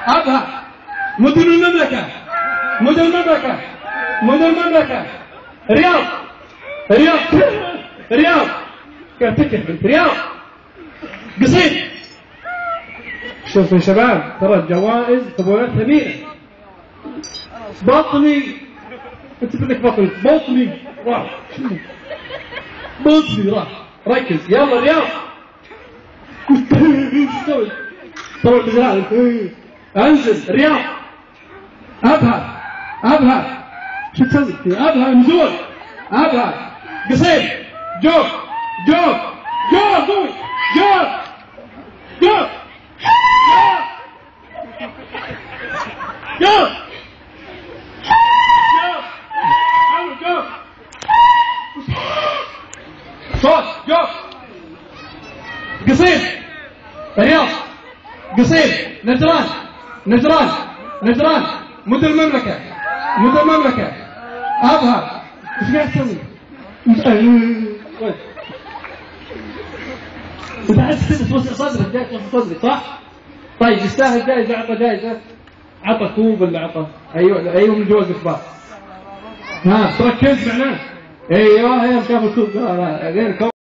أبها. مدن المملكة. مدن المملكة. مدن المملكة. رياض. رياض. رياض. كيف رياض. قصيم. شوفوا يا شباب، ترى الجوائز قبولات ثمينة. بطني. انت بدك بطني. بطني راح. بطني راح. ركز يلا رياض. ايش تسوي؟ طلع بزرار. انزل رياض. ابها. ابها. شو تسوي؟ ابها نزول. ابها. قصير. جوب. جوب. جوب. قوي. جوب. جوب. جوب. جوب. صوت. جوب. قصير. رياض. قصير. نجران. نجران. نجران. مدن المملكة. مدن المملكة. أبها. ايش قاعد تسوي؟ انت عايز كذا توسع صدرك، جاي توسع صدرك صح؟ طيب يستاهل جائزة، عطى جائزة، عطى كوب ولا عطى؟ ايوه من جوز اخبار. ها تركز معناه. ايوه شافوا الكوب غير